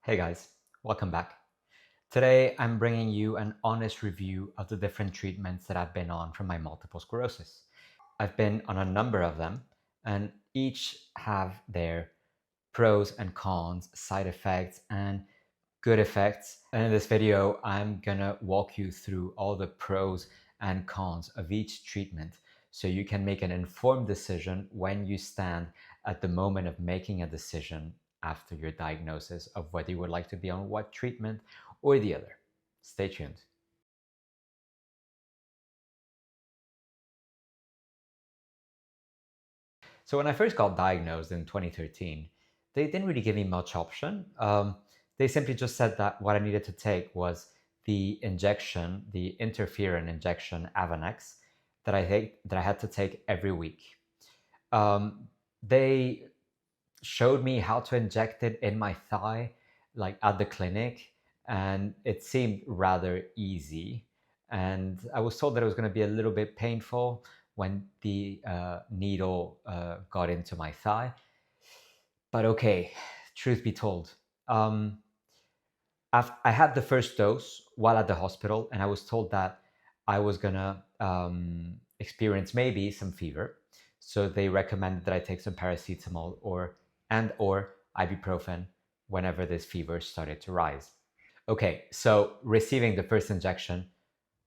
Hey guys, welcome back. Today I'm bringing you an honest review of the different treatments that I've been on for my multiple sclerosis. I've been on a number of them, and each have their pros and cons, side effects, and good effects. And in this video, I'm gonna walk you through all the pros and cons of each treatment so you can make an informed decision when you stand at the moment of making a decision after your diagnosis of whether you would like to be on what treatment or the other. Stay tuned. So when I first got diagnosed in 2013, they didn't really give me much option. They simply just said that what I needed to take was the injection, the interferon injection, Avonex, that I had to take every week. They showed me how to inject it in my thigh, like at the clinic, and it seemed rather easy. And I was told that it was going to be a little bit painful when the needle got into my thigh. But okay, truth be told, um, I had the first dose while at the hospital, and I was told that I was gonna experience maybe some fever. So they recommended that I take some paracetamol or ibuprofen whenever this fever started to rise. Okay, so receiving the first injection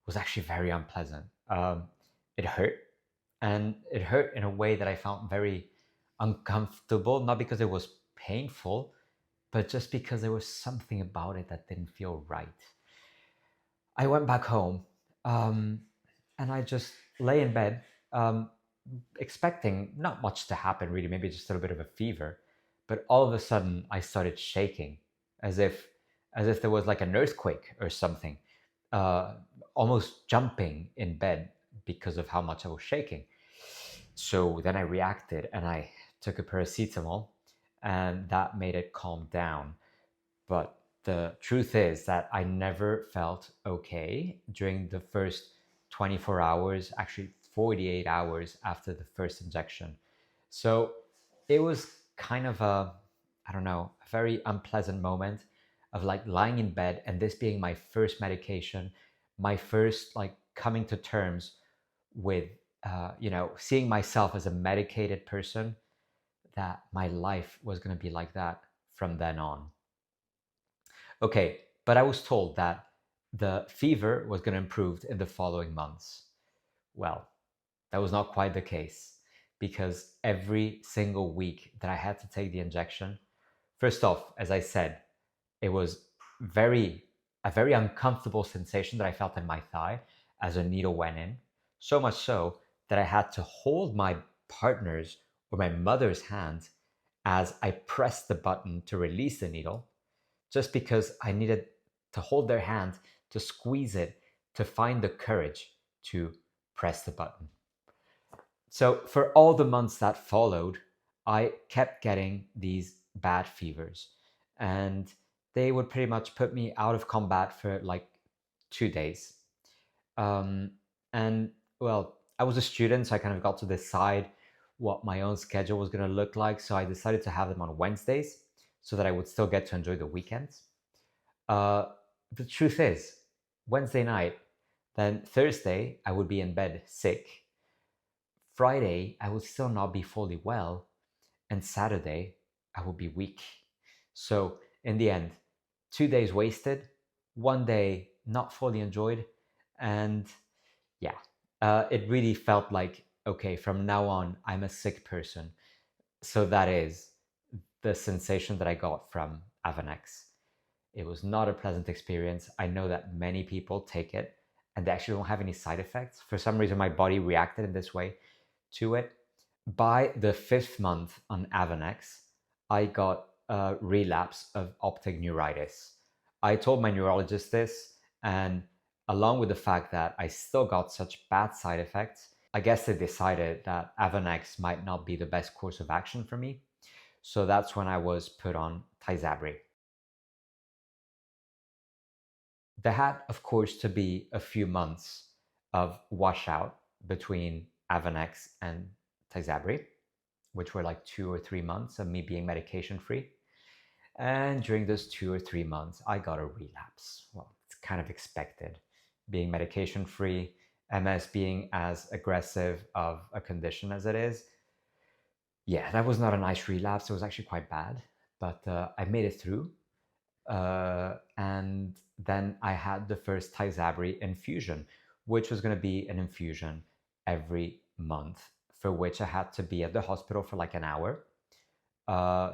was actually very unpleasant. It hurt, and it hurt in a way that I found very uncomfortable, not because it was painful, but just because there was something about it that didn't feel right. I went back home um, and I just lay in bed, expecting not much to happen, really, maybe just a little bit of a fever. But all of a sudden, I started shaking as if, as if there was like an earthquake or something, uh, almost jumping in bed because of how much I was shaking. So then I reacted and I took a paracetamol, and that made it calm down. But the truth is that I never felt okay during the first 24 hours, actually 48 hours after the first injection. So it was kind of a, I don't know, a very unpleasant moment of like lying in bed and this being my first medication, my first like coming to terms with, seeing myself as a medicated person, that my life was going to be like that from then on. Okay, but I was told that the fever was going to improve in the following months. Well, that was not quite the case because every single week that I had to take the injection, first off, as I said, it was a very uncomfortable sensation that I felt in my thigh as a needle went in. So much so that I had to hold my partner's or my mother's hand as I pressed the button to release the needle, just because I needed to hold their hand, to squeeze it, to find the courage to press the button. So, for all the months that followed, I kept getting these bad fevers, and they would pretty much put me out of combat for like 2 days. Um, and well, I was a student, so I kind of got to decide what my own schedule was going to look like. So I decided to have them on Wednesdays so that I would still get to enjoy the weekends. Uh, the truth is, Wednesday night, then Thursday, I would be in bed sick. Friday, I would still not be fully well. And Saturday, I would be weak. So, in the end, 2 days wasted, one day not fully enjoyed. And yeah, it really felt like, okay, from now on, I'm a sick person. So, that is the sensation that I got from Avonex. It was not a pleasant experience. I know that many people take it and they actually don't have any side effects. For some reason, my body reacted in this way to it. By the fifth month on Avonex, I got a relapse of optic neuritis. I told my neurologist this, and along with the fact that I still got such bad side effects, I guess they decided that Avonex might not be the best course of action for me. So that's when I was put on Tysabri. There had, of course, to be a few months of washout between Avonex and Tysabri, which were like 2 or 3 months of me being medication free. And during those 2 or 3 months, I got a relapse. Well, it's kind of expected. Being medication free, MS being as aggressive of a condition as it is, yeah, that was not a nice relapse. It was actually quite bad, but I made it through. And then I had the first Tysabri infusion, which was going to be an infusion every month, for which I had to be at the hospital for like an hour,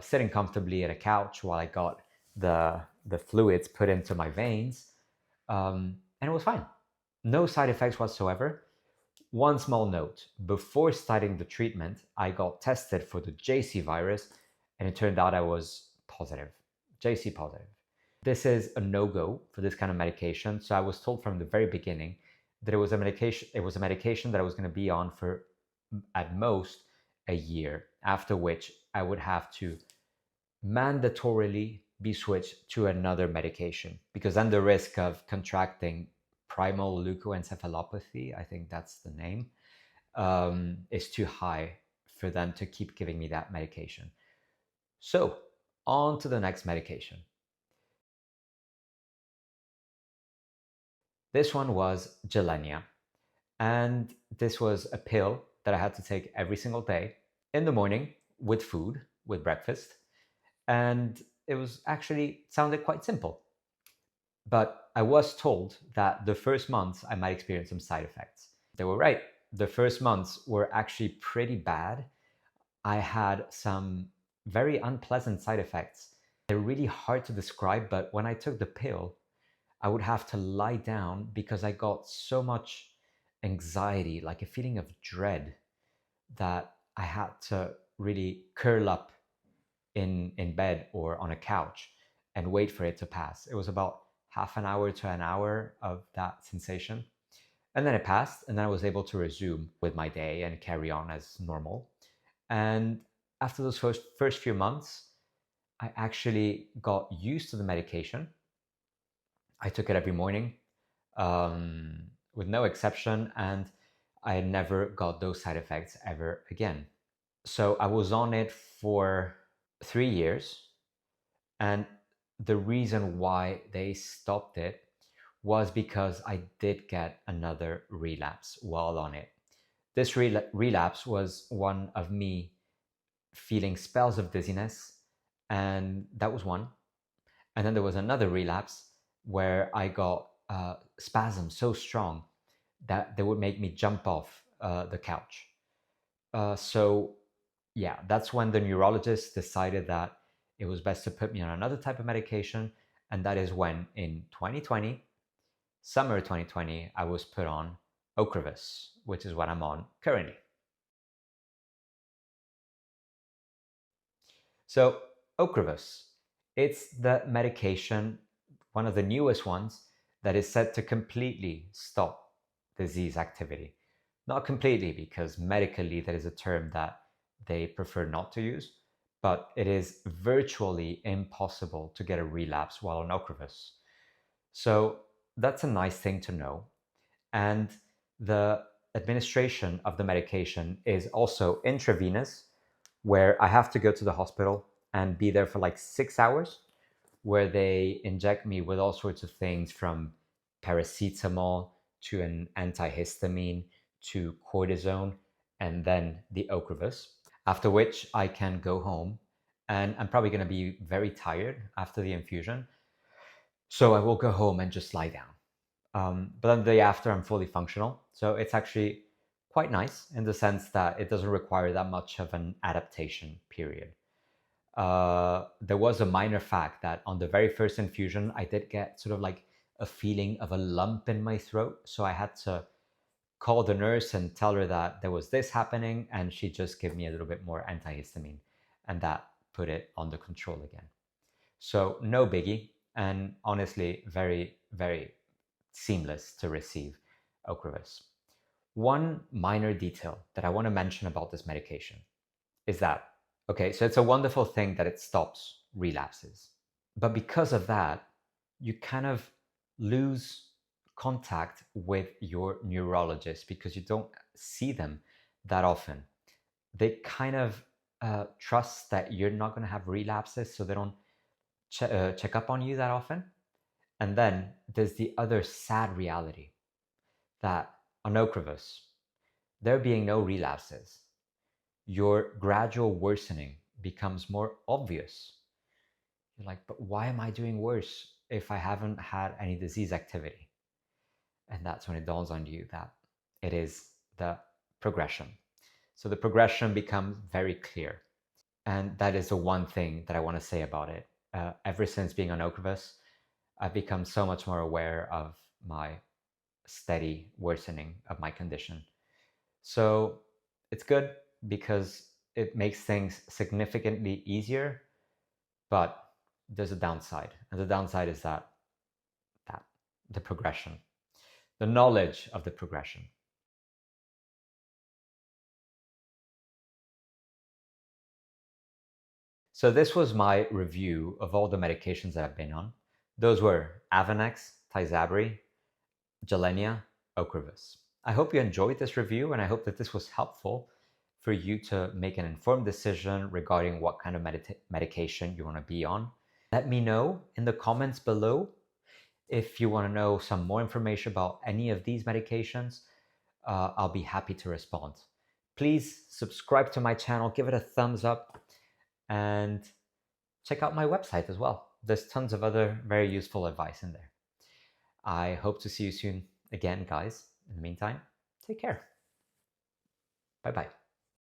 sitting comfortably at a couch while I got the fluids put into my veins, and it was fine. No side effects whatsoever. One small note: before starting the treatment, I got tested for the JC virus, and it turned out I was positive, JC positive. This is a no-go for this kind of medication. So I was told from the very beginning that it was a medication that I was going to be on for at most a year, after which I would have to mandatorily be switched to another medication, because then the risk of contracting primal leukoencephalopathy, I think that's the name, is too high for them to keep giving me that medication. So on to the next medication. This one was Gilenya, and this was a pill that I had to take every single day in the morning with food, with breakfast, and it was actually sounded quite simple. But I was told that the first months I might experience some side effects. They were right. The first months were actually pretty bad. I had some very unpleasant side effects. They're really hard to describe, but when I took the pill, I would have to lie down because I got so much anxiety, like a feeling of dread, that I had to really curl up in bed or on a couch and wait for it to pass. It was about half an hour to an hour of that sensation. And then it passed, and then I was able to resume with my day and carry on as normal. And after those first few months, I actually got used to the medication. I took it every morning, with no exception, and I never got those side effects ever again. So I was on it for 3 years, and the reason why they stopped it was because I did get another relapse while on it. This relapse was one of me feeling spells of dizziness, and that was one. And then there was another relapse where I got spasms so strong that they would make me jump off the couch. So yeah, that's when the neurologist decided that it was best to put me on another type of medication. And that is when in 2020, summer 2020, I was put on Ocrevus, which is what I'm on currently. So Ocrevus, it's the medication, one of the newest ones, that is said to completely stop disease activity. Not completely, because medically that is a term that they prefer not to use, but it is virtually impossible to get a relapse while on Ocrevus. So that's a nice thing to know. And the administration of the medication is also intravenous, where I have to go to the hospital and be there for like 6 hours, where they inject me with all sorts of things from paracetamol to an antihistamine to cortisone and then the Ocrevus. After which I can go home, and I'm probably going to be very tired after the infusion. So I will go home and just lie down. But then the day after, I'm fully functional. So it's actually quite nice in the sense that it doesn't require that much of an adaptation period. There was a minor fact that on the very first infusion, I did get sort of like a feeling of a lump in my throat. So I had to call the nurse and tell her that there was this happening, and she just gave me a little bit more antihistamine, and that put it under control again. So no biggie, and honestly, very, very seamless to receive Ocrevus. One minor detail that I want to mention about this medication is that, okay, so it's a wonderful thing that it stops relapses. But because of that, you kind of lose contact with your neurologist because you don't see them that often. They kind of trust that you're not going to have relapses, so they don't check up on you that often. And then there's the other sad reality that on Ocrevus, there being no relapses, your gradual worsening becomes more obvious. You're like, but why am I doing worse if I haven't had any disease activity? And that's when it dawns on you that it is the progression. So the progression becomes very clear. And that is the one thing that I want to say about it. Ever since being on Ocrevus, I've become so much more aware of my steady worsening of my condition. So it's good because it makes things significantly easier, but there's a downside. And the downside is that the progression, the knowledge of the progression. So this was my review of all the medications that I've been on. Those were Avonex, Tysabri, Gilenya, Ocrevus. I hope you enjoyed this review, and I hope that this was helpful for you to make an informed decision regarding what kind of medication you want to be on. Let me know in the comments below if you want to know some more information about any of these medications. I'll be happy to respond. Please subscribe to my channel, give it a thumbs up, and check out my website as well. There's tons of other very useful advice in there. I hope to see you soon again, guys. In the meantime, take care. Bye bye.